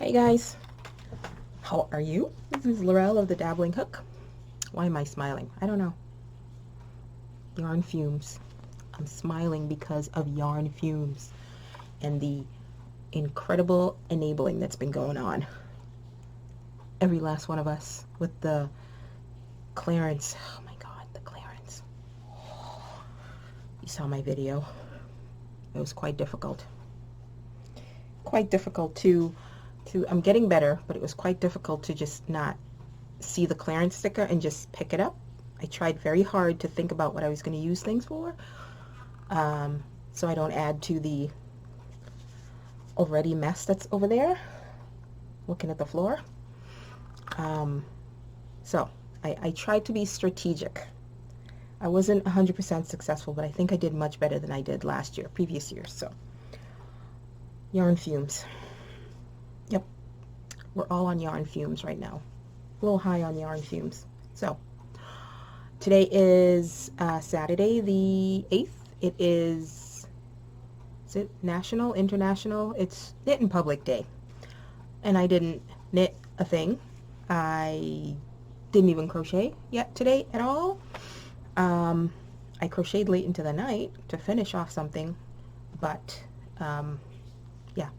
Hey guys, how are you? This is Laurel of the Dabbling Hook. Why am I smiling? I don't know. Yarn Fumes. I'm smiling because of Yarn Fumes and the incredible enabling that's been going on. Every last one of us with the clearance. Oh my god, the clearance. You saw my video. It was quite difficult. Quite difficult to I'm getting better, but it was quite difficult to just not see the clearance sticker and just pick it up. I tried very hard to think about what I was going to use things for, so I don't add to the already mess that's over there, looking at the floor. So I tried to be strategic. I wasn't 100% successful, but I think I did much better than I did previous year. So, Yarn Fumes. Yep, we're all on Yarn Fumes right now. A little high on Yarn Fumes. So, today is Saturday the 8th. It is it national, international? It's Knit in Public Day. And I didn't knit a thing. I didn't even crochet yet today at all. I crocheted late into the night to finish off something, but yeah,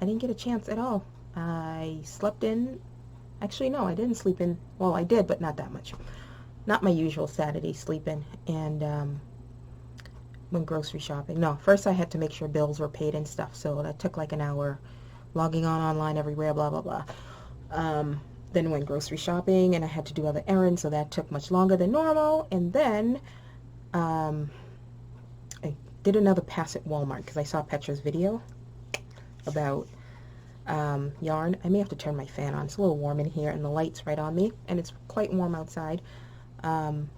I didn't get a chance at all. I slept in. Actually, no, I didn't sleep in. Well, I did, but not that much. Not my usual Saturday sleep-in. And went grocery shopping. No, first I had to make sure bills were paid and stuff, so that took like an hour, logging online everywhere, blah, blah, blah. Then went grocery shopping, and I had to do other errands, so that took much longer than normal. And then I did another pass at Walmart because I saw Petra's video about yarn. I may have to turn my fan on. It's a little warm in here, and the light's right on me, and it's quite warm outside. And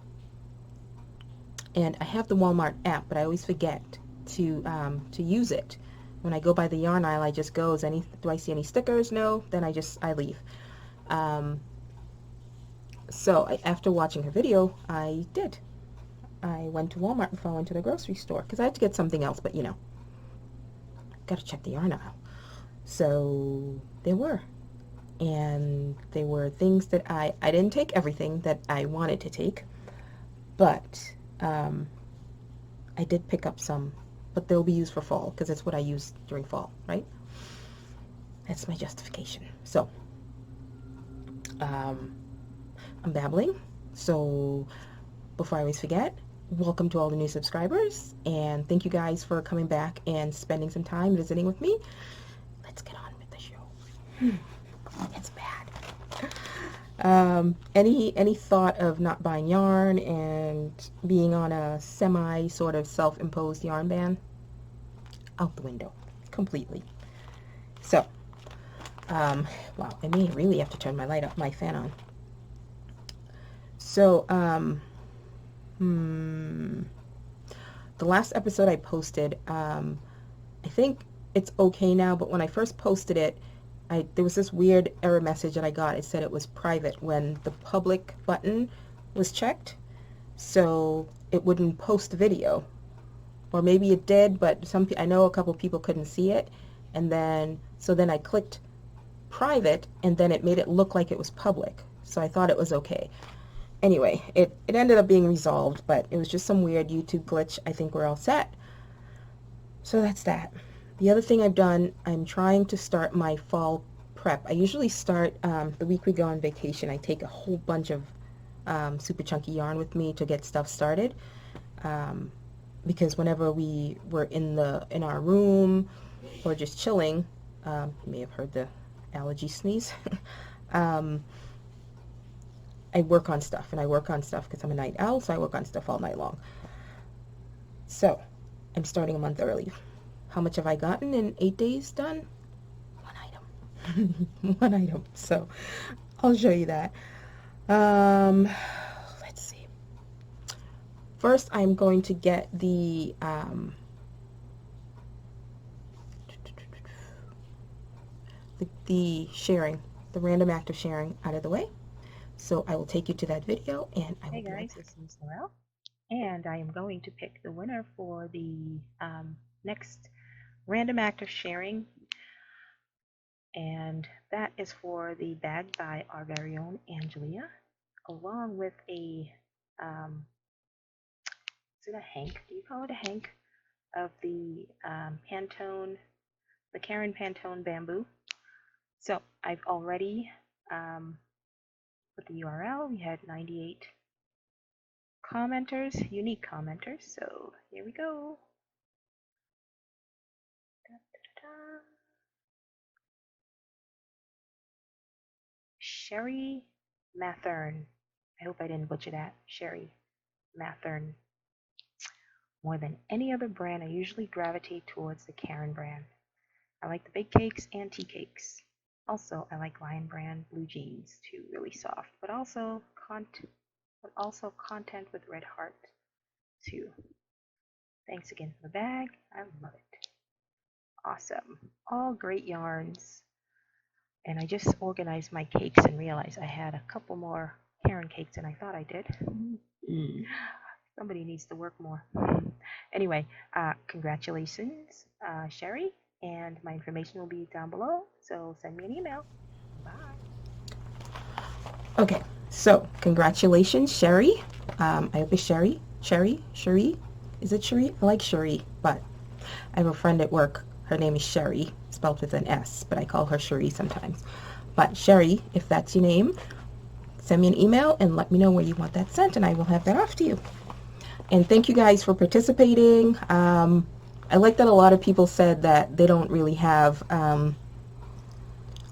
I have the Walmart app, but I always forget to use it. When I go by the yarn aisle, I just go, do I see any stickers? No. Then I leave. So after watching her video, I did. I went to Walmart before I went to the grocery store because I had to get something else, but gotta check the yarn aisle. So there were. And there were things that I didn't take everything that I wanted to take, but I did pick up some, but they'll be used for fall because that's what I use during fall, right? That's my justification. So I'm babbling. So before I always forget, welcome to all the new subscribers, and thank you guys for coming back and spending some time visiting with me. Let's get on with the show. It's bad. Any thought of not buying yarn and being on a semi sort of self-imposed yarn ban? Out the window completely. So wow, I may really have to turn my fan on. So the last episode I posted, I think it's okay now, but when I first posted it, there was this weird error message that I got. It said it was private when the public button was checked, so it wouldn't post the video. Or maybe it did, but I know a couple people couldn't see it, and then I clicked private, and then it made it look like it was public, so I thought it was okay. Anyway, it ended up being resolved, but it was just some weird YouTube glitch. I think we're all set. So that's that. The other thing I've done, I'm trying to start my fall prep. I usually start the week we go on vacation. I take a whole bunch of super chunky yarn with me to get stuff started, because whenever we were in our room or just chilling, you may have heard the allergy sneeze. I work on stuff, and I work on stuff because I'm a night owl, so I work on stuff all night long. So I'm starting a month early. How much have I gotten in 8 days done? One item. One item. So I'll show you that. Let's see. First, I'm going to get the sharing, the random act of sharing out of the way. So I will take you to that video, and I will be right back. Hey guys, this is Laurel, and I am going to pick the winner for the next random act of sharing. And that is for the bag by our very own Angelia, along with a, is it a hank? Do you call it a hank? Of the Pantone, the Karen Pantone bamboo. So I've already put the URL. We had 98 commenters, unique commenters. So here we go. Da-da-da. Sherry Mathern. I hope I didn't butcher that. Sherry Mathern. More than any other brand, I usually gravitate towards the Karen brand. I like the bake cakes and tea cakes. Also, I like Lion brand blue jeans too, really soft, but also content with red heart too. Thanks again for the bag. I love it. Awesome. All great yarns. And I just organized my cakes and realized I had a couple more Karen cakes than I thought I did. Somebody needs to work more. Anyway, congratulations, Sherry, and my information will be down below, so send me an email. Bye. Okay, so congratulations, Sherry. I hope it's Sherry. Cherie? Is it Cherie? I like Cherie, but I have a friend at work. Her name is Sherry, spelled with an S, but I call her Cherie sometimes. But Sherry, if that's your name, send me an email and let me know where you want that sent, and I will have that off to you. And thank you guys for participating. I like that a lot of people said that they don't really have a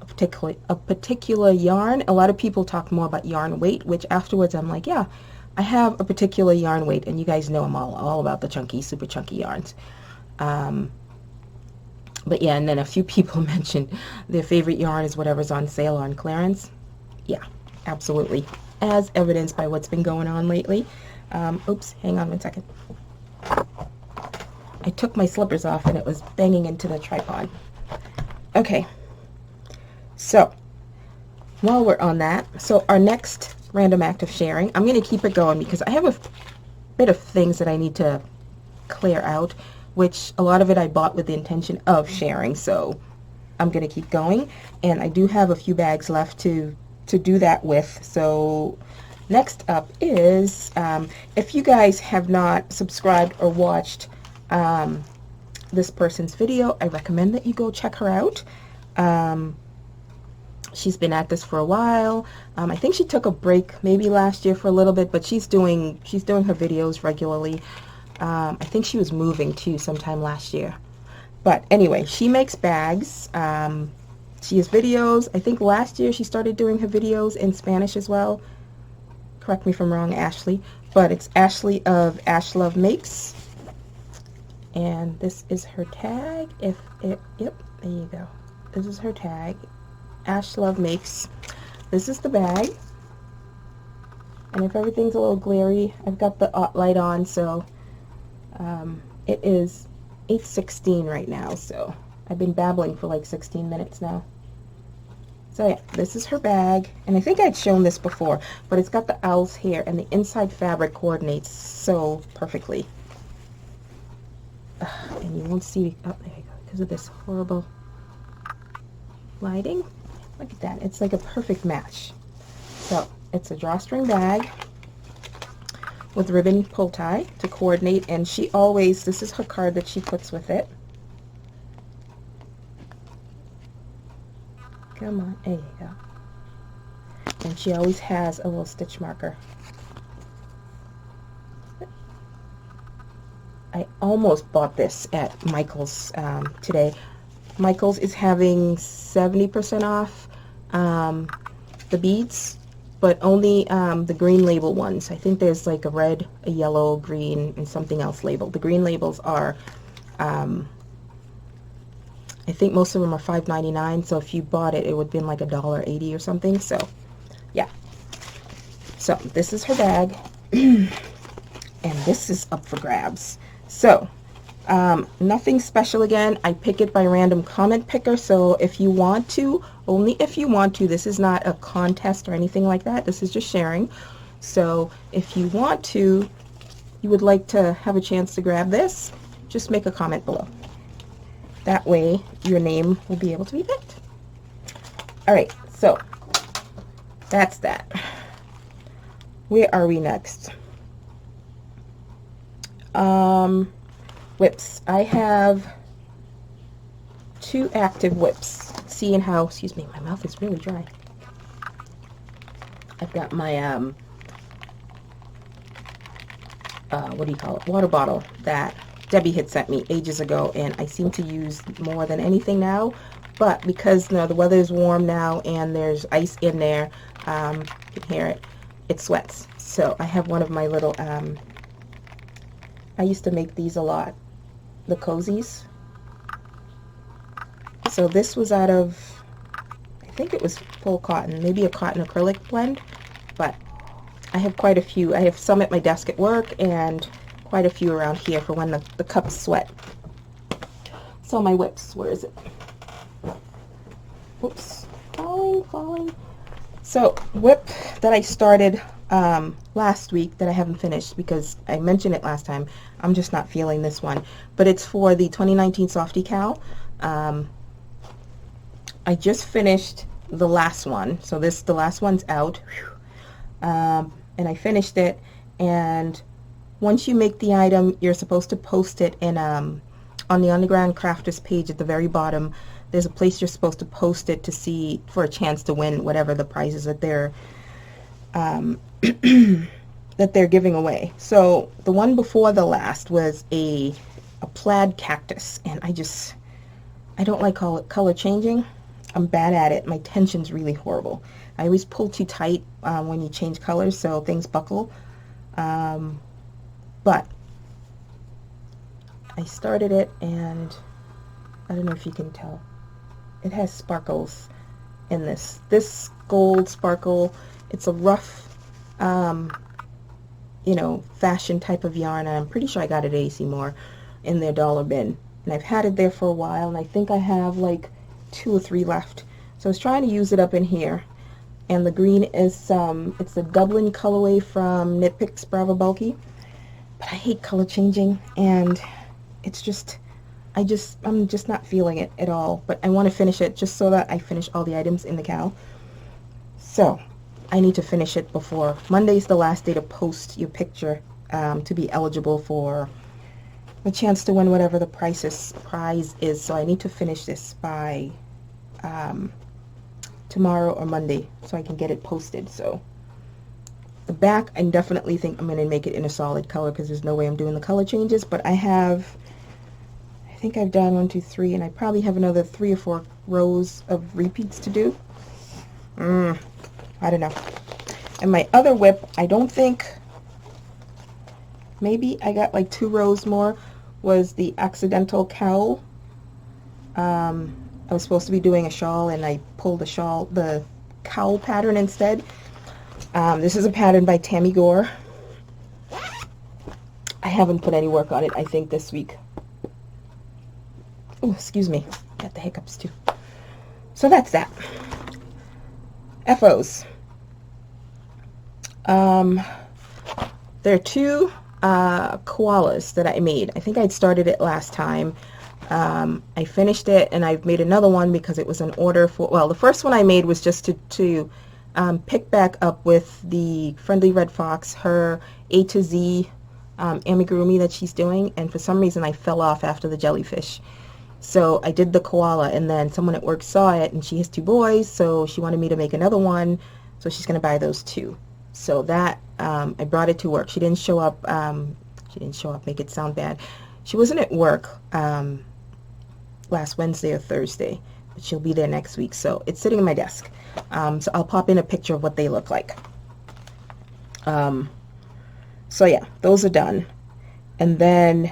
particular yarn. A lot of people talk more about yarn weight, which afterwards I'm like, yeah, I have a particular yarn weight, and you guys know I'm all about the chunky, super chunky yarns. But yeah, and then a few people mentioned their favorite yarn is whatever's on sale or on clearance. Yeah, absolutely. As evidenced by what's been going on lately. Oops, hang on one second. I took my slippers off and it was banging into the tripod. Okay, so while we're on that, so our next random act of sharing, I'm going to keep it going because I have a bit of things that I need to clear out, which a lot of it I bought with the intention of sharing, so I'm going to keep going. And I do have a few bags left to do that with, so next up is, if you guys have not subscribed or watched this person's video, I recommend that you go check her out. She's been at this for a while. I think she took a break maybe last year for a little bit, but she's doing her videos regularly. I think she was moving too sometime last year. But anyway, she makes bags. She has videos. I think last year she started doing her videos in Spanish as well. Correct me if I'm wrong, Ashley. But it's Ashley of Ash Love Makes. And this is her tag. Yep, there you go. This is her tag. Ash Love Makes. This is the bag. And if everything's a little glary, I've got the light on, so it is 8:16 right now, so I've been babbling for like 16 minutes now. So yeah, this is her bag, and I think I'd shown this before, but it's got the owl's hair, and the inside fabric coordinates so perfectly. And you won't see, oh, there you go, because of this horrible lighting. Look at that, it's like a perfect match. So it's a drawstring bag with ribbon pull tie to coordinate, and she always, this is her card that she puts with it. Come on, there you go. And she always has a little stitch marker. I almost bought this at Michael's today. Michael's is having 70% off the beads, but only the green label ones. I think there's like a red, a yellow, green, and something else labeled. The green labels are, I think most of them are $5.99, so if you bought it, it would have been like $1.80 or something, so yeah. So this is her bag, and this is up for grabs. So, nothing special again. I pick it by random comment picker, so if you want to, only if you want to, this is not a contest or anything like that, this is just sharing. So if you want to, you would like to have a chance to grab this, just make a comment below. That way your name will be able to be picked. All right, so that's that. Where are we next? Whips. I have 2 active whips. Seeing how, excuse me, my mouth is really dry. I've got my what do you call it, water bottle that Debbie had sent me ages ago, and I seem to use more than anything now. But because the weather is warm now and there's ice in there, you can hear it, it sweats. So I have one of my little, I used to make these a lot, the cozies. So this was out of, I think it was full cotton, maybe a cotton acrylic blend, but I have quite a few. I have some at my desk at work and quite a few around here for when the cups sweat. So my whips, where is it? Oops, falling. So whip that I started last week that I haven't finished because I mentioned it last time. I'm just not feeling this one, but it's for the 2019 Softy Cowl. I just finished the last one, so the last one's out, and I finished it. And once you make the item, you're supposed to post it in on the Underground Crafters page at the very bottom. There's a place you're supposed to post it to see for a chance to win whatever the prizes that they're that they're giving away. So the one before the last was a plaid cactus, and I don't like color changing. I'm bad at it. My tension's really horrible. I always pull too tight when you change colors, so things buckle. But I started it, and I don't know if you can tell. It has sparkles in this gold sparkle. It's a rough, fashion type of yarn. And I'm pretty sure I got it at AC Moore in their dollar bin. And I've had it there for a while, and I think I have like 2 or 3 left. So I was trying to use it up in here. And the green is, it's the Dublin colorway from Knit Picks Bravo Bulky. But I hate color changing, and it's just, I'm just not feeling it at all. But I want to finish it just so that I finish all the items in the cowl. So I need to finish it before Monday's the last day to post your picture to be eligible for a chance to win whatever the prize is. So I need to finish this by tomorrow or Monday so I can get it posted. So the back, I definitely think I'm going to make it in a solid color because there's no way I'm doing the color changes. But I think I've done 1, 2, 3, and I probably have another 3 or 4 rows of repeats to do. I don't know. And my other whip, I don't think, maybe I got like 2 rows more, was the accidental cowl. I was supposed to be doing a shawl, and I pulled the cowl pattern instead. This is a pattern by Tammy Gore. I haven't put any work on it, I think, this week. Oh, excuse me. Got the hiccups too. So that's that. FOs. There are 2 koalas that I made. I think I'd started it last time. I finished it, and I've made another one because it was an order for, well, the first one I made was just to pick back up with the Friendly Red Fox, her A to Z amigurumi that she's doing, and for some reason I fell off after the jellyfish. So I did the koala, and then someone at work saw it, and she has 2 boys, so she wanted me to make another one, so she's going to buy those 2. So that, I brought it to work. She didn't show up, make it sound bad. She wasn't at work last Wednesday or Thursday, but she'll be there next week, so it's sitting in my desk. So I'll pop in a picture of what they look like. So yeah, those are done. And then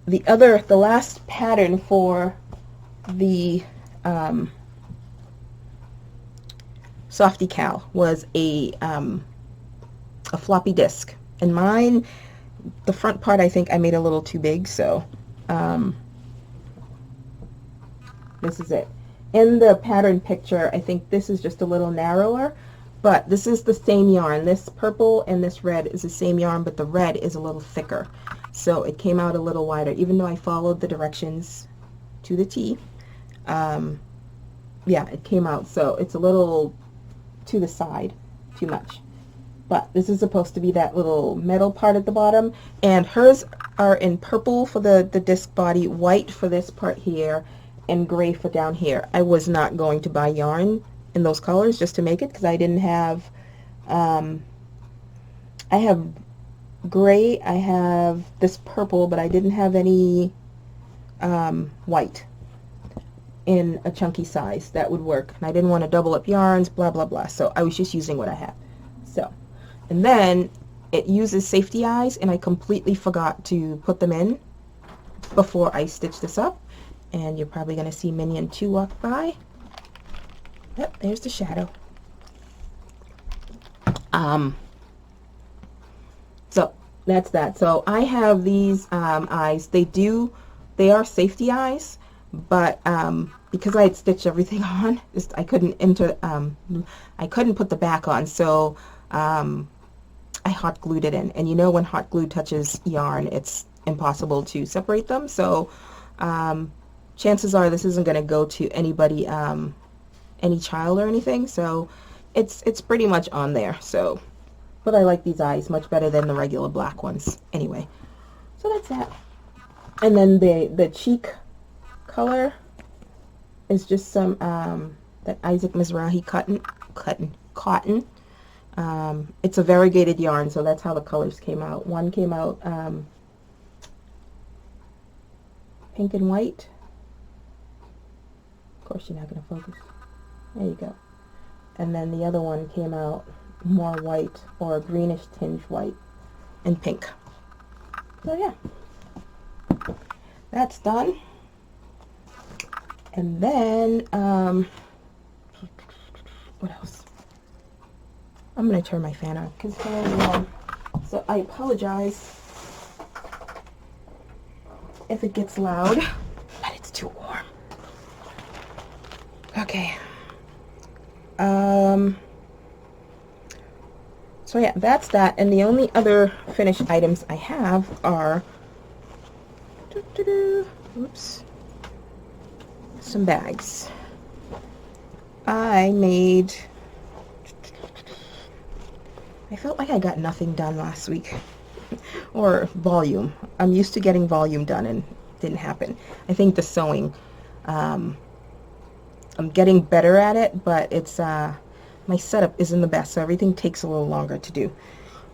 the last pattern for the Softy Cowl was a floppy disk. And mine, the front part, I think I made a little too big, so this is it. In the pattern picture, I think this is just a little narrower, but this is the same yarn. This purple and this red is the same yarn, but the red is a little thicker. So it came out a little wider, even though I followed the directions to the T. yeah, it came out, so it's a little to the side, too much. But this is supposed to be that little metal part at the bottom, and hers are in purple for the disc body, white for this part here, and gray for down here. I was not going to buy yarn in those colors just to make it, because I didn't have, I have gray, I have this purple, but I didn't have any white in a chunky size that would work, and I didn't want to double up yarns, blah blah blah, so I was just using what I had. So, and then it uses safety eyes, and I completely forgot to put them in before I stitch this up, and you're probably going to see Minion 2 walk by. Yep, there's the shadow. So that's that. So I have these eyes. They are safety eyes, but because I had stitched everything on, I couldn't put the back on, so I hot glued it in, and you know when hot glue touches yarn, it's impossible to separate them. So chances are this isn't going to go to anybody, any child or anything. So it's pretty much on there. So, but I like these eyes much better than the regular black ones. Anyway, so that's that. And then the cheek color is just some that Isaac Mizrahi cotton. It's a variegated yarn, so that's how the colors came out. One came out pink and white. Of course, you're not going to focus. There you go. And then the other one came out more white, or a greenish tinge white and pink. So yeah, that's done. And then what else? I'm going to turn my fan on because it's very warm. So I apologize if it gets loud, but it's too warm. Okay. So yeah, that's that. And the only other finished items I have are oops, some bags. I felt like I got nothing done last week. Or volume. I'm used to getting volume done, and it didn't happen. I think the sewing, I'm getting better at it, but it's my setup isn't the best, so everything takes a little longer to do.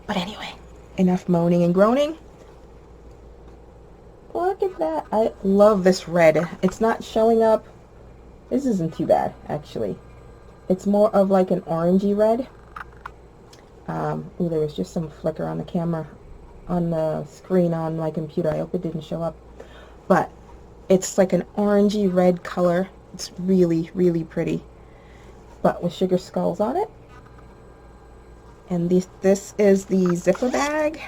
But anyway, enough moaning and groaning. Look at that. I love this red. It's not showing up. This isn't too bad, actually. It's more of like an orangey red. Ooh, there was just some flicker on the camera, on the screen on my computer. I hope it didn't show up. But it's like an orangey red color. It's really, really pretty. But with sugar skulls on it. And this is the zipper bag.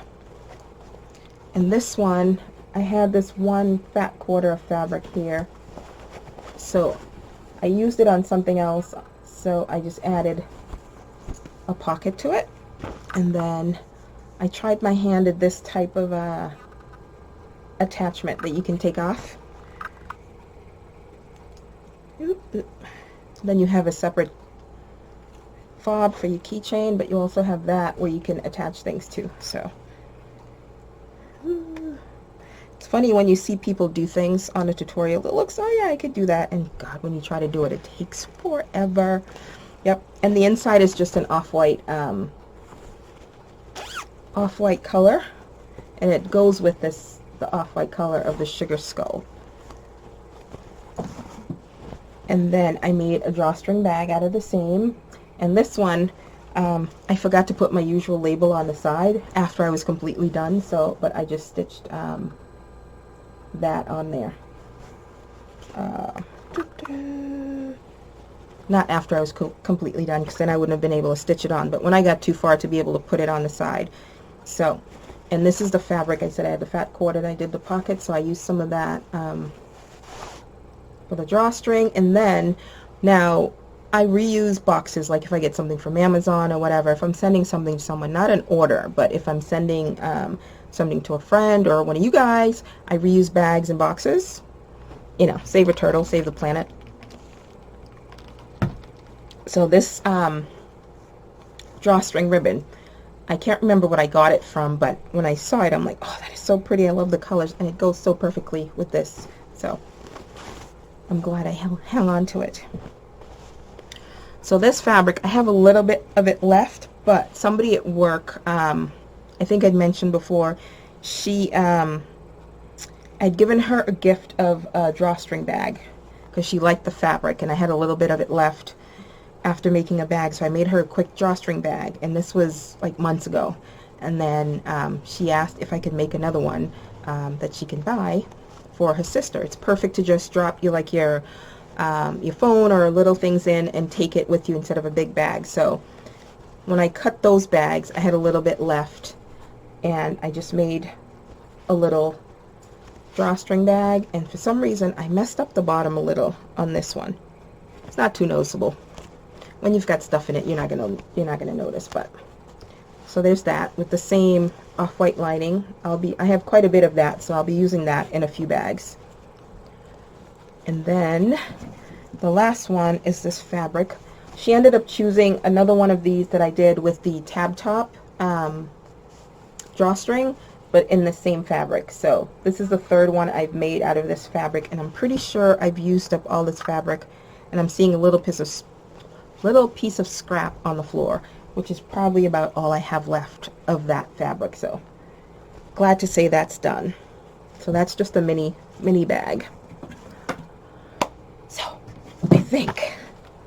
And this one, I had this one fat quarter of fabric here. So I used it on something else. So I just added a pocket to it. And then I tried my hand at this type of attachment that you can take off. Then you have a separate fob for your keychain, but you also have that where you can attach things to. So it's funny when you see people do things on a tutorial, it looks, oh yeah, I could do that, and God, when you try to do it, it takes forever. Yep. And the inside is just an off-white off-white color, and it goes with this, the off-white color of the sugar skull. And then I made a drawstring bag out of the same, and this one I forgot to put my usual label on the side after I was completely done, so but I just stitched that on there. Not after I was completely done, because then I wouldn't have been able to stitch it on, but when I got too far to be able to put it on the side. So, and this is the fabric. I said I had the fat cord and I did the pocket, so I used some of that for the drawstring. And then now I reuse boxes, like if I get something from Amazon or whatever, if I'm sending something to someone, not an order, but if I'm sending something to a friend or one of you guys, I reuse bags and boxes. You know, save a turtle, save the planet. So this drawstring ribbon, I can't remember what I got it from, but when I saw it, I'm like, oh, that is so pretty. I love the colors, and it goes so perfectly with this. So I'm glad I hung on to it. So this fabric, I have a little bit of it left, but somebody at work, I think I'd mentioned before, she, I'd given her a gift of a drawstring bag because she liked the fabric, and I had a little bit of it left after making a bag, so I made her a quick drawstring bag, and this was like months ago. And then she asked if I could make another one that she can buy for her sister. It's perfect to just drop your phone or little things in and take it with you instead of a big bag. So when I cut those bags, I had a little bit left, and I just made a little drawstring bag, and for some reason I messed up the bottom a little on this one. It's not too noticeable. When you've got stuff in it, you're not gonna notice. But so there's that with the same off-white lining. I have quite a bit of that, so I'll be using that in a few bags. And then the last one is this fabric. She ended up choosing another one of these that I did with the tab top drawstring, but in the same fabric. So this is the third one I've made out of this fabric, and I'm pretty sure I've used up all this fabric, and I'm seeing a little piece of scrap on the floor, which is probably about all I have left of that fabric. So glad to say that's done. So that's just a mini bag. So I think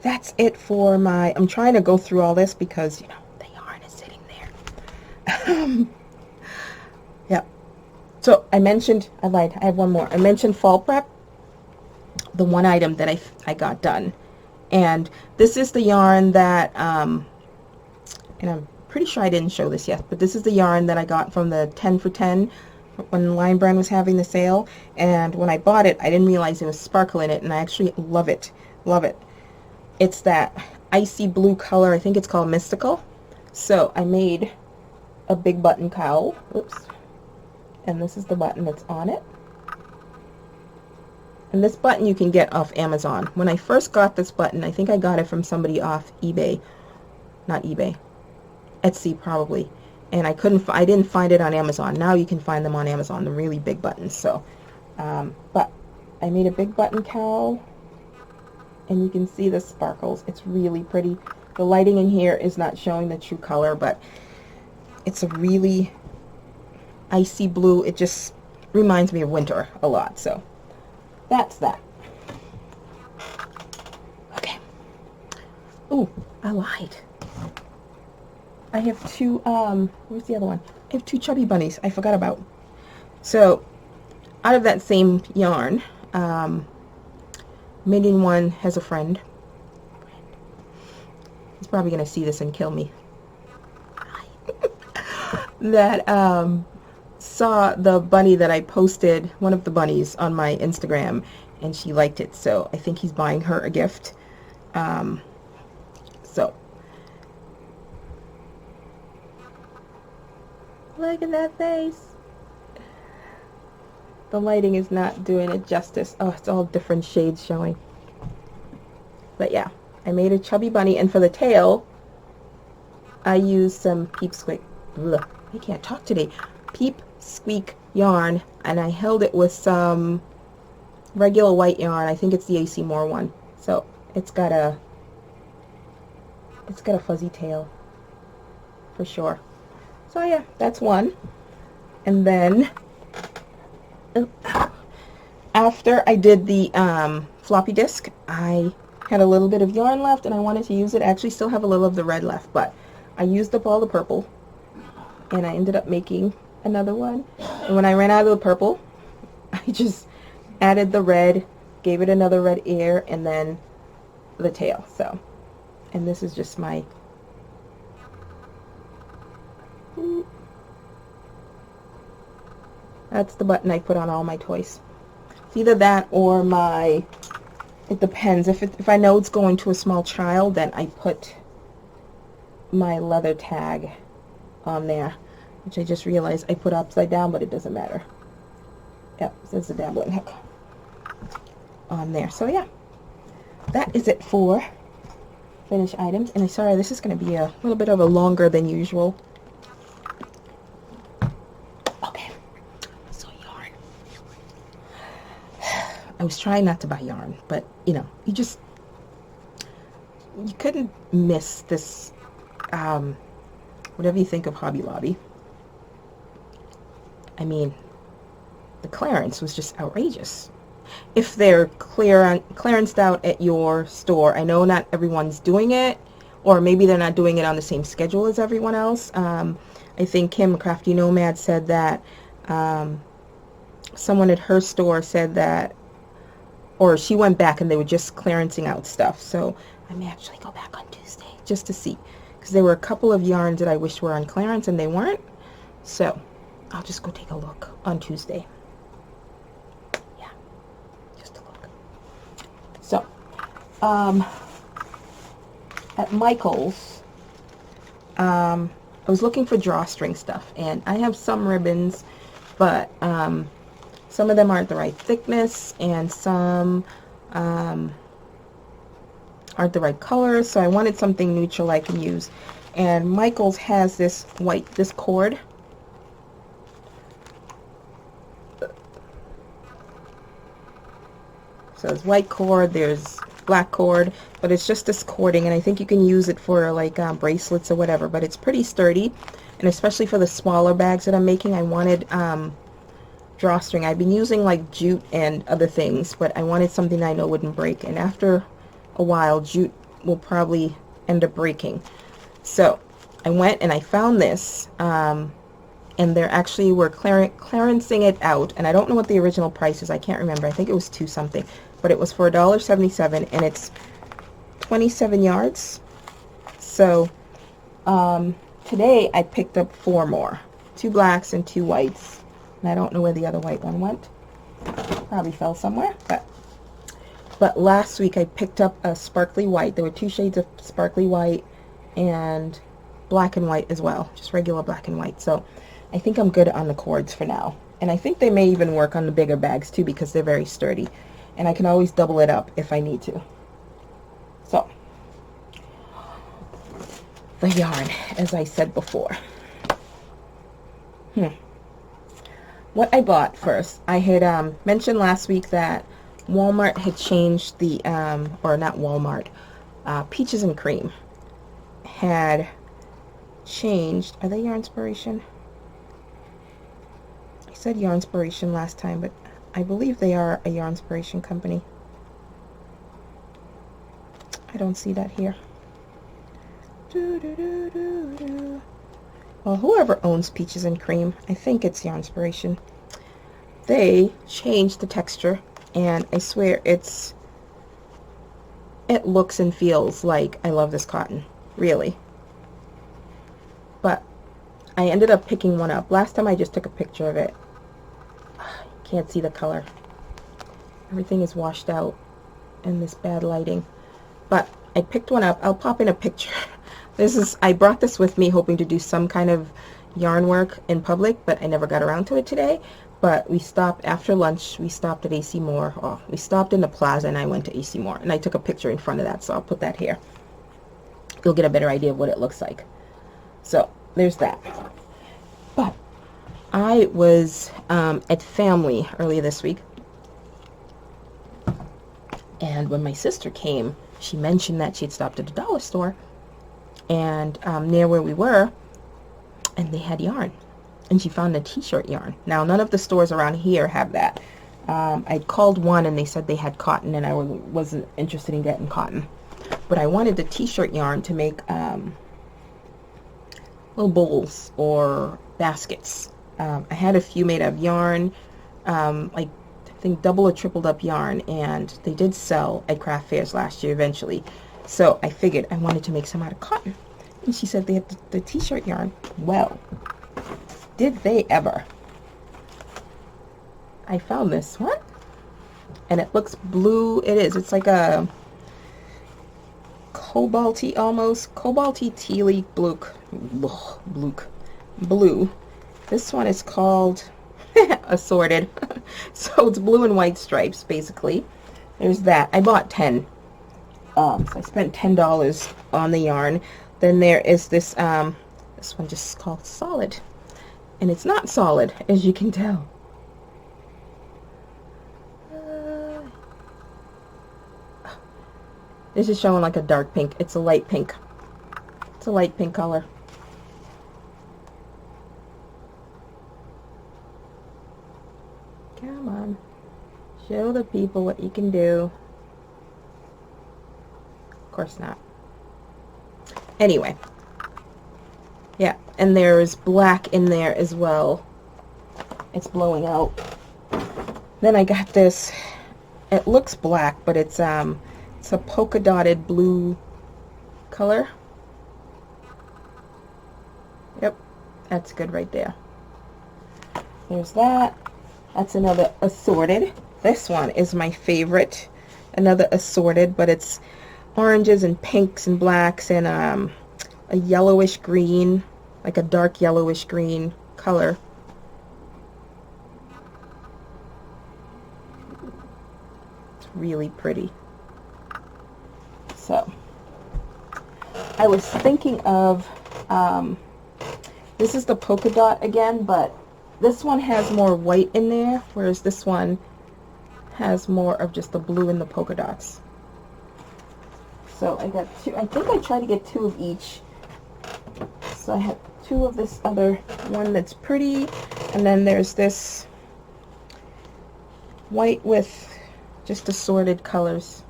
that's it for my, I'm trying to go through all this because, you know, the yarn is sitting there. Yep. So I mentioned, I lied, I have one more. I mentioned fall prep, the one item that I got done. And this is the yarn that, and I'm pretty sure I didn't show this yet, but this is the yarn that I got from the 10 for 10 when Lion Brand was having the sale. And when I bought it, I didn't realize there was sparkle in it, and I actually love it. Love it. It's that icy blue color. I think it's called Mystical. So I made a big button cowl. Oops. And this is the button that's on it. And this button you can get off Amazon. When I first got this button, I think I got it from somebody off eBay. Not eBay. Etsy probably. And I didn't find it on Amazon. Now you can find them on Amazon, the really big buttons. So, but I made a big button cowl, and you can see the sparkles. It's really pretty. The lighting in here is not showing the true color, but it's a really icy blue. It just reminds me of winter a lot. So that's that. Okay. Ooh, I lied. I have two, where's the other one? I have two chubby bunnies I forgot about. So, out of that same yarn, Minion One has a friend. He's probably going to see this and kill me. That, saw the bunny that I posted, one of the bunnies, on my Instagram, and she liked it, so I think he's buying her a gift. So look at that face. The lighting is not doing it justice. Oh, it's all different shades showing. But yeah, I made a chubby bunny, and for the tail I used some Peep Squeak. Ugh, I can't talk today. Peep Squeak yarn, and I held it with some regular white yarn. I think it's the AC Moore one. So it's got a fuzzy tail for sure. So yeah, that's one. And then after I did the floppy disk, I had a little bit of yarn left, and I wanted to use it. I actually still have a little of the red left, but I used up all the purple, and I ended up making another one. And when I ran out of the purple, I just added the red, gave it another red ear, and then the tail. So, and this is just my that's the button I put on all my toys. It's either that or my, it depends. If I know it's going to a small child, then I put my leather tag on there, which I just realized I put upside down, but it doesn't matter. Yep, it says the dabbling hook on there. So yeah, that is it for finished items. And I'm sorry, this is going to be a little bit of a longer than usual. Okay, so yarn. I was trying not to buy yarn, but you know, you couldn't miss this, whatever you think of Hobby Lobby. I mean, the clearance was just outrageous. If they're clearanced out at your store, I know not everyone's doing it, or maybe they're not doing it on the same schedule as everyone else. I think Kim, Crafty Nomad, said that someone at her store said that, or she went back and they were just clearancing out stuff. So I may actually go back on Tuesday just to see, because there were a couple of yarns that I wished were on clearance and they weren't. So I'll just go take a look on Tuesday. Yeah, just a look. So, at Michael's, I was looking for drawstring stuff, and I have some ribbons, but some of them aren't the right thickness, and some aren't the right color, so I wanted something neutral I can use. And Michael's has this cord. So there's white cord, there's black cord, but it's just this cording, and I think you can use it for like bracelets or whatever, but it's pretty sturdy, and especially for the smaller bags that I'm making, I wanted drawstring. I've been using like jute and other things, but I wanted something that I know wouldn't break, and after a while jute will probably end up breaking. So I went and I found this, and they're actually were clearancing it out, and I don't know what the original price is. I can't remember. I think it was $2 something, but it was for $1.77, and it's 27 yards. So today I picked up 4 more, 2 blacks and 2 whites, and I don't know where the other white one went. Probably fell somewhere. But last week I picked up a sparkly white. There were 2 shades of sparkly white and black and white as well, just regular black and white. So I think I'm good on the cords for now, and I think they may even work on the bigger bags too, because they're very sturdy, and I can always double it up if I need to. So the yarn, as I said before. What I bought first, I had mentioned last week that Walmart had changed the, or not Walmart, Peaches and Cream had changed. Are they Yarnspiration? I said Yarnspiration last time, but I believe they are a Yarnspiration company. I don't see that here. Well, whoever owns Peaches and Cream, I think it's Yarnspiration. They changed the texture, and I swear it looks and feels like I love this cotton, really. But I ended up picking one up. Last time I just took a picture of it. Can't see the color. Everything is washed out in this bad lighting. But I picked one up. I'll pop in a picture. I brought this with me hoping to do some kind of yarn work in public, but I never got around to it today. But we stopped after lunch. We stopped at AC Moore. Oh, we stopped in the plaza and I went to AC Moore, and I took a picture in front of that, so I'll put that here. You'll get a better idea of what it looks like. So there's that. But I was at family earlier this week, and when my sister came, she mentioned that she had stopped at the dollar store and near where we were, and they had yarn, and she found a t-shirt yarn. Now, none of the stores around here have that. I called one and they said they had cotton, and I wasn't interested in getting cotton, but I wanted the t-shirt yarn to make little bowls or baskets. I had a few made of yarn, like I think double or tripled up yarn, and they did sell at craft fairs last year eventually. So I figured I wanted to make some out of cotton. And she said they had the t-shirt yarn. Well, did they ever. I found this one, and it looks blue. It is. It's like a cobalty, almost cobalty tealy blue. This one is called assorted. So it's blue and white stripes, basically. There's that. I bought 10 So I spent $10 on the yarn. Then there is this this one just called Solid, and it's not solid, as you can tell. This is showing like a dark pink. It's a light pink. It's a light pink color. Come on. Show the people what you can do. Of course not. Anyway. Yeah, and there's black in there as well. It's blowing out. Then I got this. It looks black, but it's a polka dotted blue color. Yep, that's good right there. There's that. That's another assorted. This one is my favorite. Another assorted, but it's oranges and pinks and blacks and a yellowish green, like a dark yellowish green color. It's really pretty. So I was thinking of this is the polka dot again, but this one has more white in there, whereas this one has more of just the blue and the polka dots. So I got two. I think I tried to get two of each. So I have two of this other one that's pretty, and then there's this white with just assorted colors.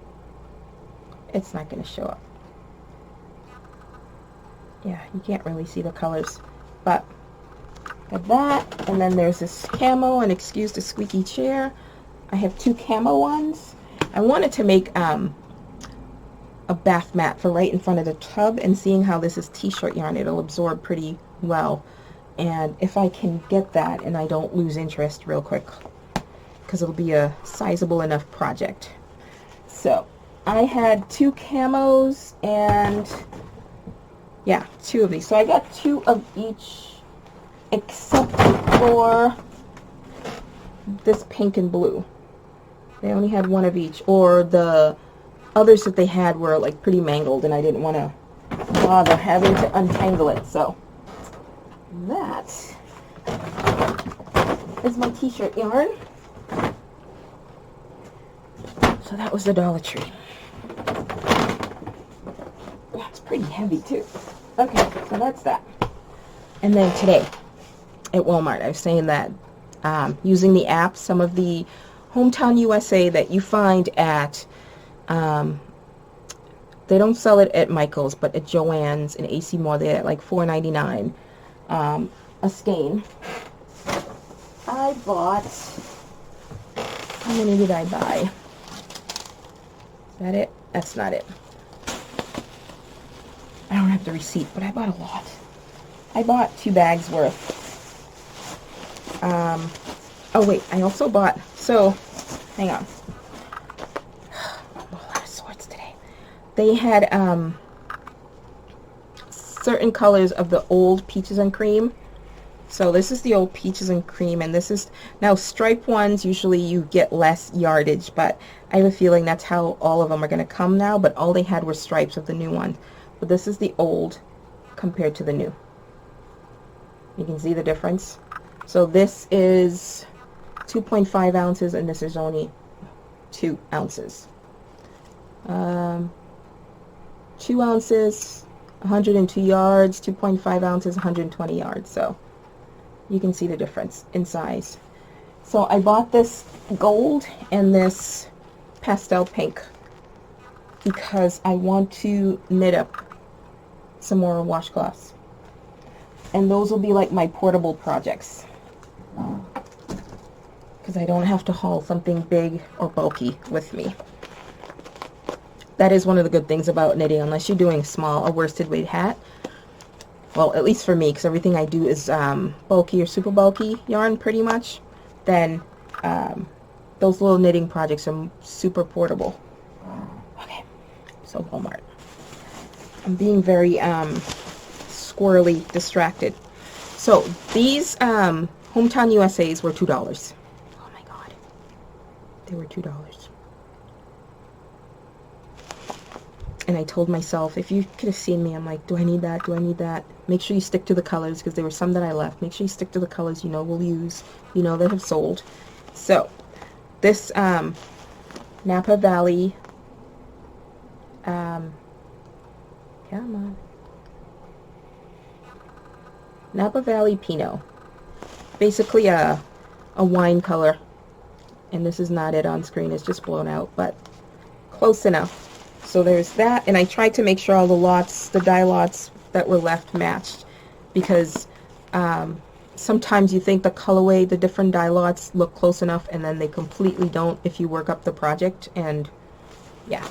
It's not going to show up. Yeah, you can't really see the colors, but got that. And then there's this camo, and excuse the squeaky chair. I have two camo ones. I wanted to make a bath mat for right in front of the tub, and seeing how this is t-shirt yarn, it'll absorb pretty well. And if I can get that and I don't lose interest real quick, because it'll be a sizable enough project. So I had two camos and yeah, two of these. So I got two of each except for this pink and blue. They only had one of each, or the others that they had were like pretty mangled and I didn't want to bother having to untangle it. So that is my t-shirt yarn. So that was the Dollar Tree. That's pretty heavy too. Okay, so that's that. And then today at Walmart, I was saying that using the app, some of the Hometown USA that you find at, they don't sell it at Michael's, but at Joann's and AC Moore, they're at like $4.99 a skein. I bought, how many did I buy? Is that it? That's not it. I don't have the receipt, but I bought a lot. I bought 2 bags worth. Oh wait, I also bought, so, hang on. A lot of sorts today. They had certain colors of the old Peaches and Cream. So this is the old Peaches and Cream, and this is, now striped ones, usually you get less yardage, but I have a feeling that's how all of them are going to come now, but all they had were stripes of the new one. But this is the old compared to the new. You can see the difference. So this is 2.5 ounces, and this is only 2 ounces. 2 ounces, 102 yards, 2.5 ounces, 120 yards. So you can see the difference in size. So I bought this gold and this pastel pink because I want to knit up some more washcloths. And those will be like my portable projects, because I don't have to haul something big or bulky with me. That is one of the good things about knitting, unless you're doing a worsted weight hat. Well, at least for me, because everything I do is bulky or super bulky yarn pretty much. Then those little knitting projects are super portable. Okay, so Walmart. I'm being very squirrely distracted. So these Hometown USA's were $2. Oh my god, they were $2. and I told myself, if you could have seen me, I'm like, do I need that? Do I need that? Make sure you stick to the colors, because there were some that I left. Make sure you stick to the colors you know we'll use, you know that have sold. So this Napa Valley, come on, Napa Valley Pinot, basically a wine color, and this is not it on screen, it's just blown out, but close enough. So there's that, and I tried to make sure all the lots, the dye lots that were left matched, because sometimes you think the colorway, the different dye lots look close enough, and then they completely don't if you work up the project. And yeah,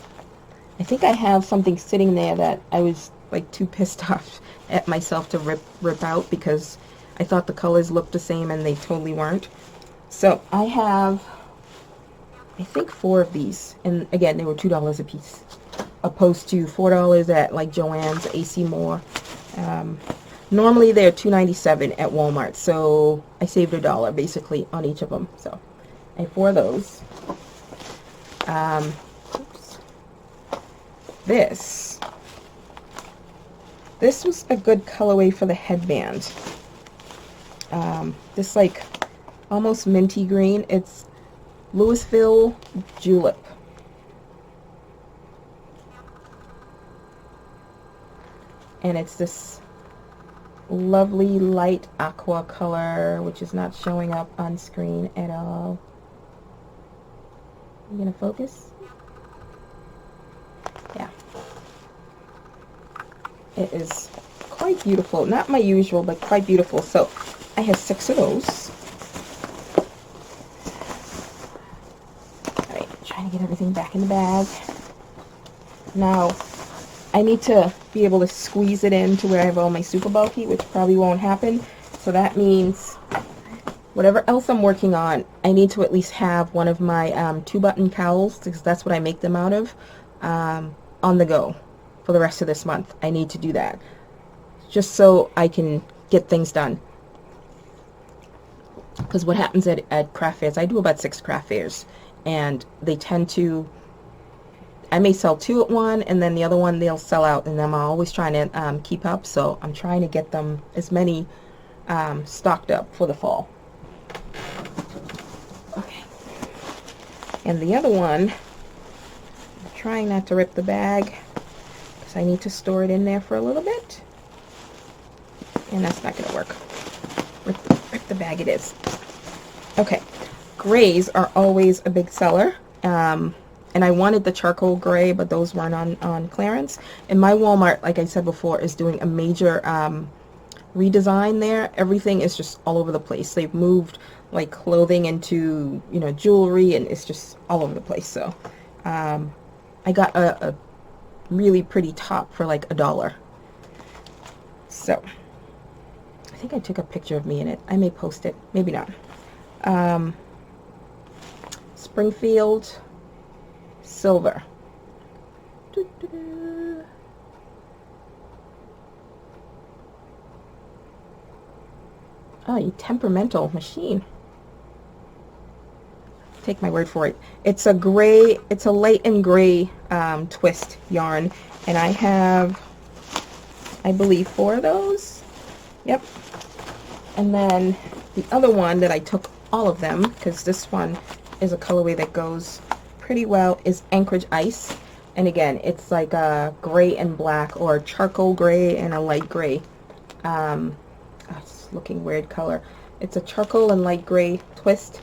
I think I have something sitting there that I was like too pissed off at myself to rip out, because I thought the colors looked the same and they totally weren't. So I have, I think 4 of these, and again, they were $2 a piece, opposed to $4 at like Joann's, AC Moore. Normally they're $2.97 at Walmart, so I saved $1 basically on each of them. So I have 4 of those. Oops. This was a good colorway for the headband. This like almost minty green. It's Louisville Julep. And it's this lovely light aqua color, which is not showing up on screen at all. You gonna focus? Yeah. It is quite beautiful. Not my usual, but quite beautiful. So I have 6 of those. Alright, trying to get everything back in the bag. Now, I need to be able to squeeze it in to where I have all my super bulky, which probably won't happen. So that means whatever else I'm working on, I need to at least have one of my 2-button cowls, because that's what I make them out of, on the go for the rest of this month. I need to do that, just so I can get things done. Because what happens at craft fairs, I do about 6 craft fairs, and they tend to, I may sell 2 at one, and then the other one they'll sell out, and I'm always trying to keep up, so I'm trying to get them as many stocked up for the fall. Okay. And the other one, I'm trying not to rip the bag, because I need to store it in there for a little bit, and that's not going to work. Rip the bag it is. Okay. Grays are always a big seller. And I wanted the charcoal gray, but those weren't on clearance. And my Walmart, like I said before, is doing a major redesign there. Everything is just all over the place. They've moved like clothing into, you know, jewelry, and it's just all over the place. So I got a really pretty top for like $1. So I think I took a picture of me in it. I may post it, maybe not. Springfield Silver. Oh, you temperamental machine. Take my word for it. It's a gray, it's a light and gray twist yarn, and I have, I believe, 4 of those. Yep. And then the other one that I took all of them, because this one is a colorway that goes pretty well, is Anchorage Ice. And again, it's like a gray and black, or charcoal gray and a light gray. It's looking weird color. It's a charcoal and light gray twist,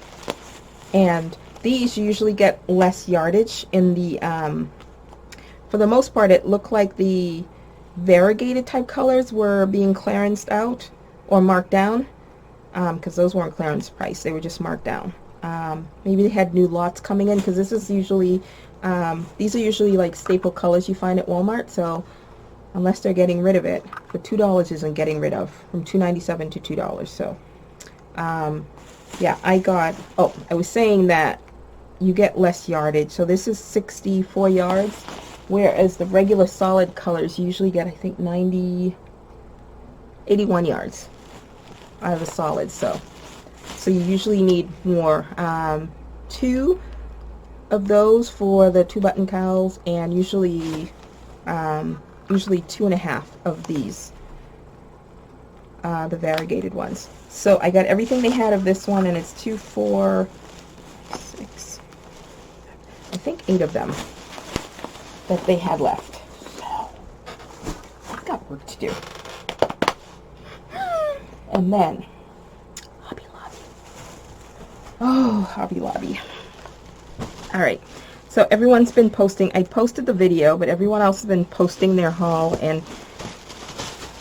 and these usually get less yardage in the for the most part. It looked like the variegated type colors were being clearanced out or marked down, because those weren't clearance price, they were just marked down. Maybe they had new lots coming in, because this is usually these are usually like staple colors you find at Walmart, so unless they're getting rid of it, the $2 isn't getting rid of, from $2.97 to $2. So yeah, I got, oh, I was saying that you get less yardage. So this is 64 yards, whereas the regular solid colors usually get, I think, 81 yards out of the solid. So you usually need more. 2 of those for the 2-button cowls, and usually usually 2.5 of these, the variegated ones. So I got everything they had of this one, and it's 2, 4, 6, I think 8 of them that they had left. So I've got work to do. And then Hobby Lobby. Oh, Hobby Lobby. All right. So everyone's been posting. I posted the video, but everyone else has been posting their haul, and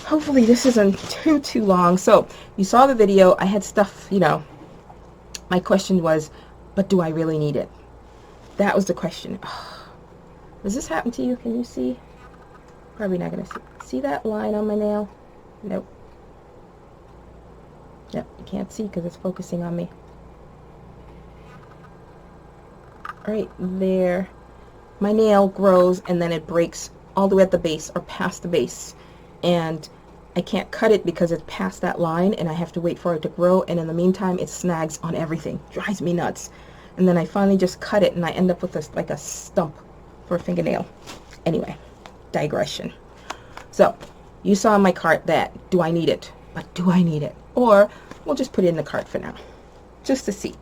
hopefully this isn't too long. So you saw the video. I had stuff, you know, my question was, but do I really need it? That was the question. Does this happen to you? Can you see? Probably not going to see that line on my nail. Nope. Yep, you can't see because it's focusing on me. Right there. My nail grows and then it breaks all the way at the base or past the base. And I can't cut it because it's past that line, and I have to wait for it to grow, and in the meantime it snags on everything. Drives me nuts. And then I finally just cut it and I end up with this like a stump for a fingernail. Anyway, digression. So you saw in my cart that, do I need it? But do I need it? Or we'll just put it in the cart for now, just to see.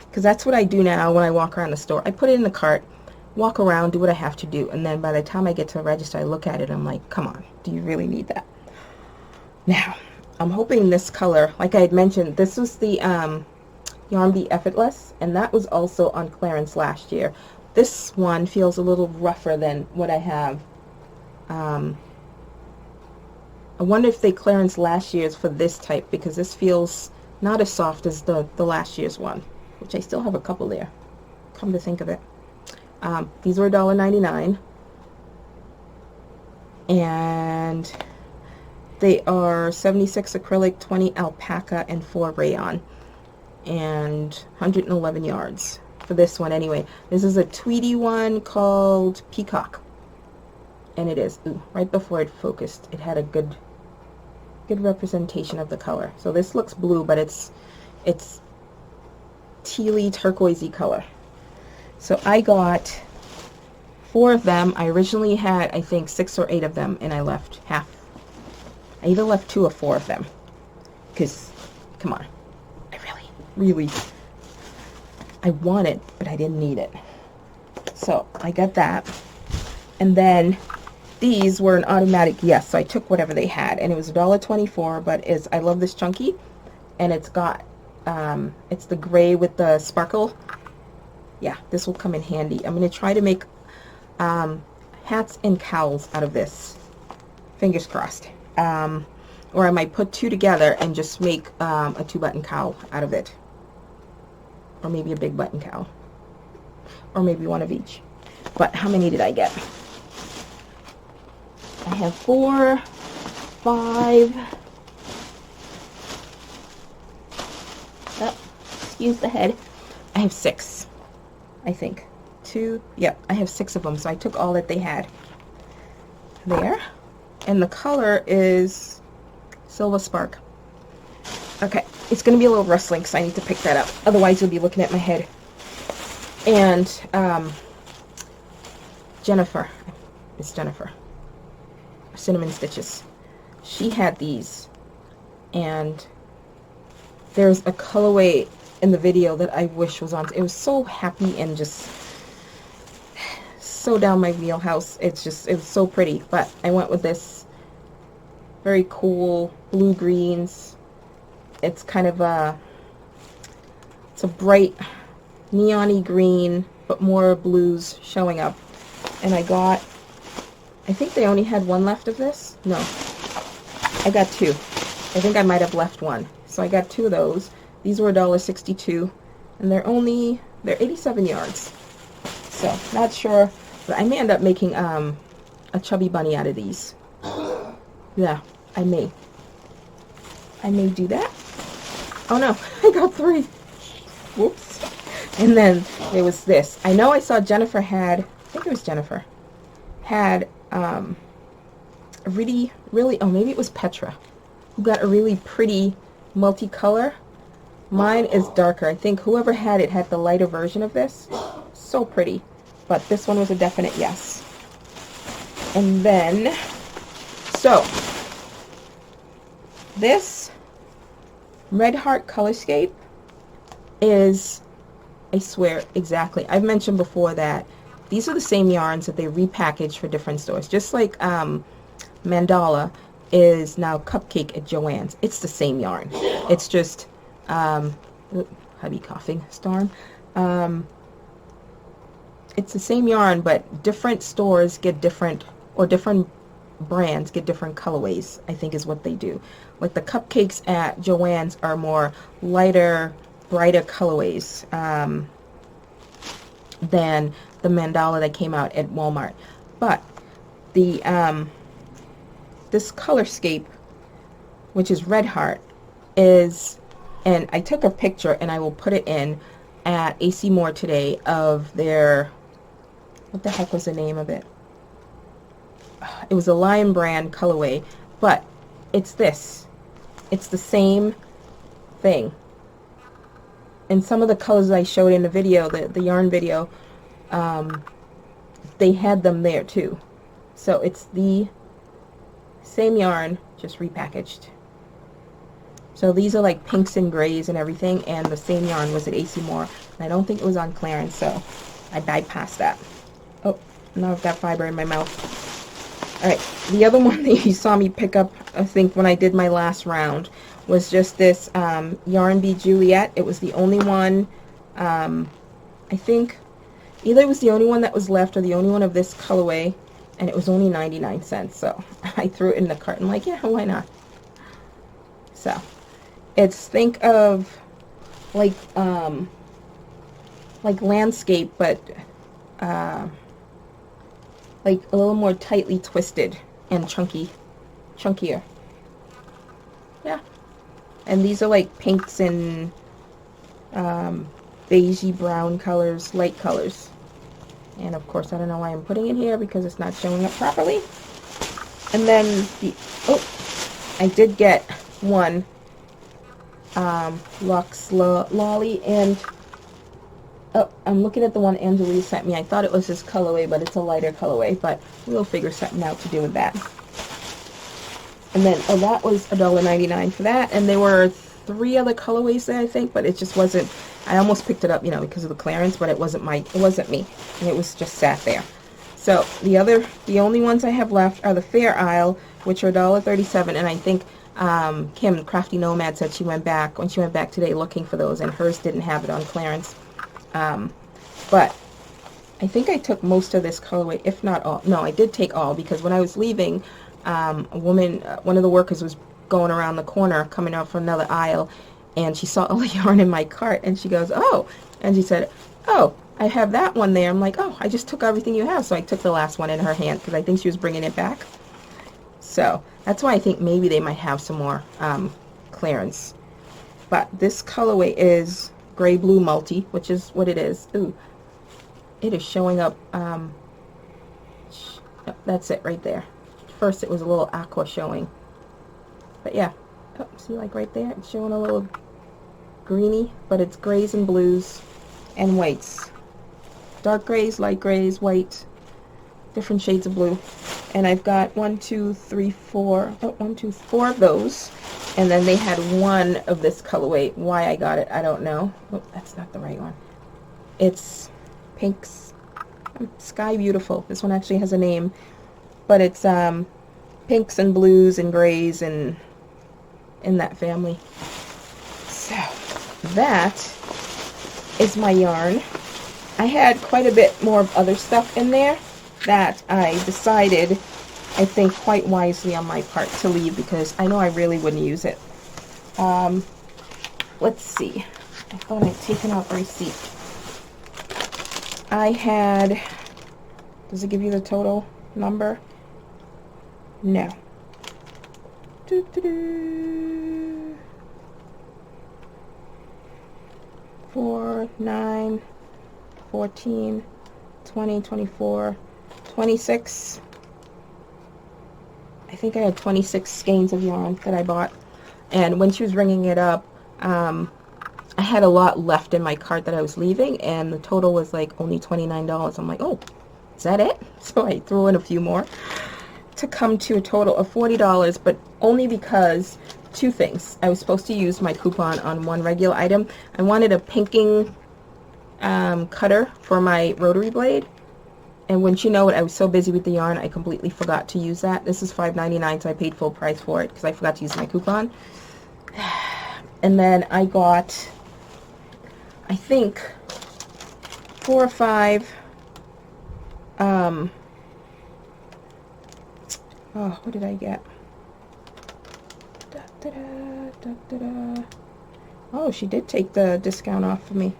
Because that's what I do now when I walk around the store. I put it in the cart, walk around, do what I have to do, and then by the time I get to the register, I look at it, I'm like, come on, do you really need that? Now, I'm hoping this color, like I had mentioned, this was the Yarn Bee Effortless, and that was also on clearance last year. This one feels a little rougher than what I have. I wonder if they clearance last year's for this type, because this feels not as soft as the last year's one, which I still have a couple there, come to think of it. These were $1.99, and they are 76 acrylic, 20 alpaca, and 4 rayon, and 111 yards for this one anyway. This is a Tweety one called Peacock, and it is, ooh, right before it focused, it had a good representation of the color. So this looks blue, but it's tealy turquoisey color. So I got 4 of them. I originally had, I think, 6 or 8 of them, and I left half. I either left 2 or 4 of them, because, come on, I really, I want it, but I didn't need it. So I got that, and then these were an automatic yes, so I took whatever they had, and it was $1.24, but I love this chunky, and it's got, it's the gray with the sparkle. Yeah, this will come in handy. I'm going to try to make hats and cowls out of this. Fingers crossed. Or I might put 2 together and just make a 2-button cowl out of it. Or maybe a big button cowl. Or maybe one of each. But how many did I get? I have 4, 5. Oh, excuse the head. I have 6, I think. 2, yep, I have 6 of them, so I took all that they had. There. And the color is Silver Spark. Okay, it's going to be a little rustling because I need to pick that up. Otherwise, you'll be looking at my head. And Jennifer, it's Jennifer, Cinnamon Stitches. She had these, and there's a colorway in the video that I wish was on. It was so happy and just so down my wheelhouse. It was so pretty, but I went with this very cool blue greens. It's kind of it's a bright neon-y green, but more blues showing up. And I think they only had 1 left of this. No, I got 2. I think I might have left 1. So I got 2 of those. These were $1.62, and they're 87 yards. So not sure, but I may end up making a chubby bunny out of these. Yeah, I may do that. Oh no, I got 3. Whoops. And then there was this. I know I saw Jennifer had, I think it was Jennifer, had a really, oh, maybe it was Petra, who got a really pretty multicolor. Mine is darker. I think whoever had it had the lighter version of this. So pretty. But this one was a definite yes. And then, so, this Red Heart Colorscape is, I swear, exactly. I've mentioned before that these are the same yarns that they repackage for different stores. Just like Mandala is now Cupcake at Joann's. It's the same yarn. It's just, hubby coughing, Storm. It's the same yarn, but different stores get different, or different brands get different colorways, I think is what they do. Like the cupcakes at Joann's are more lighter, brighter colorways than the mandala that came out at Walmart. But the this Colorscape, which is Red Heart, is, and I took a picture and I will put it in at AC Moore today of their, what the heck was the name of it? It was a Lion brand colorway, but it's this. It's the same thing. And some of the colors I showed in the video, the yarn video, they had them there too. So it's the same yarn, just repackaged. So these are like pinks and grays and everything, and the same yarn was at AC Moore. And I don't think it was on clearance, so I bypassed that. Oh, now I've got fiber in my mouth. Alright, the other one that you saw me pick up, I think, when I did my last round, was just this Yarn Bee Juliet. It was the only one, I think, either it was the only one that was left or the only one of this colorway, and it was only 99 cents, so I threw it in the cart and like, yeah, why not? So, it's, think of, like landscape, but, like a little more tightly twisted and chunkier. Yeah. And these are like pinks and beigey brown colors, light colors. And of course, I don't know why I'm putting it here because it's not showing up properly. And then the, oh, I did get one Lux Lolly, and oh, I'm looking at the one Angelia sent me. I thought it was this colorway, but it's a lighter colorway, but we'll figure something out to do with that. And then, oh, that was $1.99 for that, and there were 3 other colorways there, I think, but it just wasn't, I almost picked it up, you know, because of the clearance, but it wasn't me, and it was just sat there. So, the only ones I have left are the Fair Isle, which are $1.37, and I think Kim, Crafty Nomad, said she went back, when she went back today, looking for those, and hers didn't have it on clearance. But I think I took most of this colorway, if not all. No, I did take all, because when I was leaving, a woman, one of the workers was going around the corner, coming out from another aisle, and she saw all the yarn in my cart, and she goes, oh, and she said, oh, I have that one there. I'm like, oh, I just took everything you have. So I took the last one in her hand, because I think she was bringing it back. So that's why I think maybe they might have some more clearance. But this colorway is gray blue multi, which is what it is. Ooh, it is showing up. That's it right there. First it was a little aqua showing, but yeah, oh, see, like right there, it's showing a little greeny, but it's grays and blues and whites, dark grays, light grays, white, different shades of blue. And I've got 4 of those, and then they had one of this colorway. Why I got it, I don't know. Oh, that's not the right one. It's pinks, Sky Beautiful. This one actually has a name, but it's pinks and blues and grays and in that family. So that is my yarn. I had quite a bit more of other stuff in there that I decided, I think quite wisely on my part, to leave, because I know I really wouldn't use it. Let's see. I thought I'd taken out a receipt. I had, does it give you the total number? No. 4, 9, 14, 20, 24, 26. I think I had 26 skeins of yarn that I bought. And when she was ringing it up, I had a lot left in my cart that I was leaving, and the total was like only $29. I'm like, oh, is that it? So I threw in a few more to come to a total of $40, but only because two things. I was supposed to use my coupon on one regular item. I wanted a pinking cutter for my rotary blade, and wouldn't you know it, I was so busy with the yarn I completely forgot to use that. This is $5.99, so I paid full price for it because I forgot to use my coupon. And then I got, I think, 4 or 5 oh, what did I get? Da, da, da, da, da, da. Oh, she did take the discount off for me.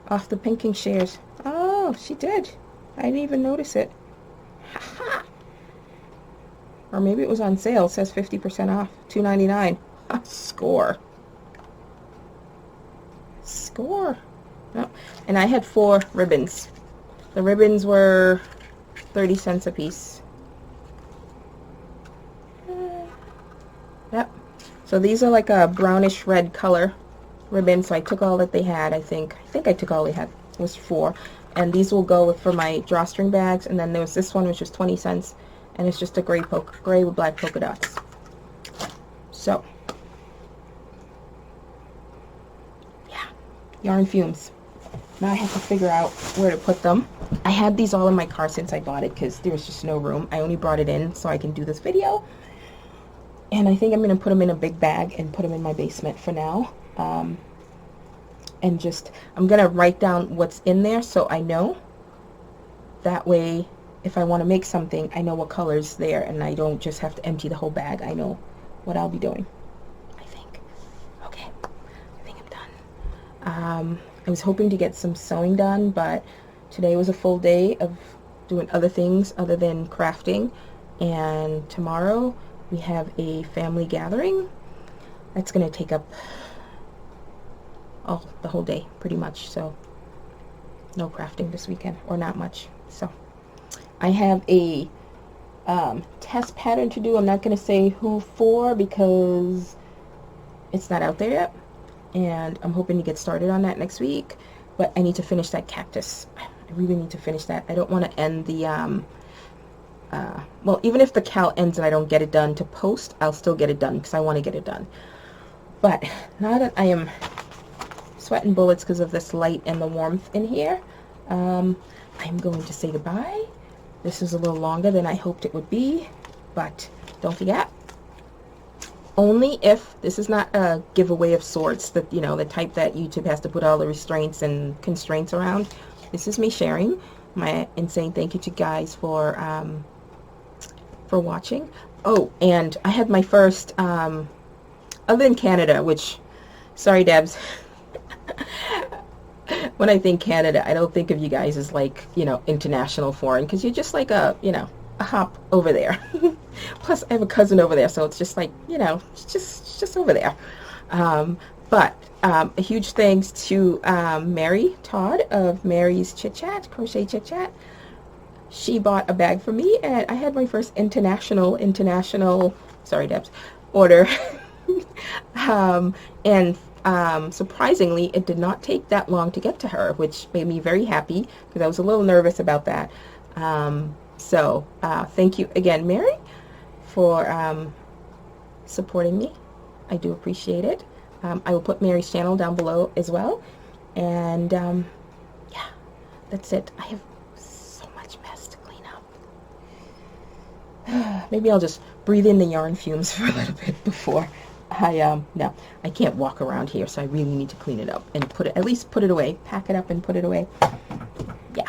Off the pinking shares. Oh, she did. I didn't even notice it. Ha-ha. Or maybe it was on sale. It says 50% off. $2.99. Score. Score. Oh. And I had 4 ribbons. The ribbons were 30 cents a piece. Yep. So these are like a brownish red color ribbon. So I took all that they had, I think. I think I took all they had. It was 4. And these will go for my drawstring bags. And then there was this one, which was 20 cents. And it's just a gray with black polka dots. So, yeah. Yarn Fumes. Now I have to figure out where to put them. I had these all in my car since I bought it because there was just no room. I only brought it in so I can do this video. And I think I'm going to put them in a big bag and put them in my basement for now. And just, I'm going to write down what's in there so I know. That way, if I want to make something, I know what color's there and I don't just have to empty the whole bag. I know what I'll be doing, I think. Okay, I think I'm done. I was hoping to get some sewing done, but today was a full day of doing other things other than crafting. And tomorrow we have a family gathering that's going to take up the whole day pretty much, so no crafting this weekend, or not much. So I have a test pattern to do. I'm not going to say who for because it's not out there yet, and I'm hoping to get started on that next week, but I need to finish that cactus. I really need to finish that. I don't want to end the well, even if the cowl ends and I don't get it done to post, I'll still get it done because I want to get it done. But now that I am sweating bullets because of this light and the warmth in here, I'm going to say goodbye. This is a little longer than I hoped it would be, but don't forget, only if this is not a giveaway of sorts, that, you know, the type that YouTube has to put all the restraints and constraints around. This is me sharing and saying thank you to you guys for watching. Oh, and I had my first, other than Canada, which, sorry Debs, when I think Canada, I don't think of you guys as like, you know, international foreign, because you're just like a, you know, a hop over there. Plus I have a cousin over there, so it's just like, you know, it's just over there. But a huge thanks to Mary Todd of Mary's Chit Chat, Crochet Chit Chat. She bought a bag for me, and I had my first international, sorry Debs, order. And surprisingly, it did not take that long to get to her, which made me very happy because I was a little nervous about that. So thank you again, Mary, for supporting me. I do appreciate it. I will put Mary's channel down below as well. And yeah, that's it. I have so much mess to clean up. Maybe I'll just breathe in the yarn fumes for a little bit before no, I can't walk around here, so I really need to clean it up and at least put it away, pack it up and put it away. Yeah.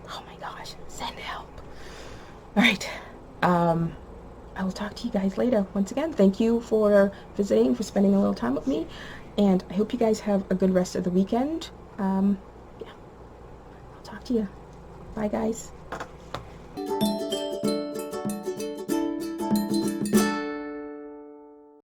Oh my gosh, send help. All right. I will talk to you guys later. Once again, thank you for visiting, for spending a little time with me, and I hope you guys have a good rest of the weekend. Yeah. I'll talk to you. Bye, guys.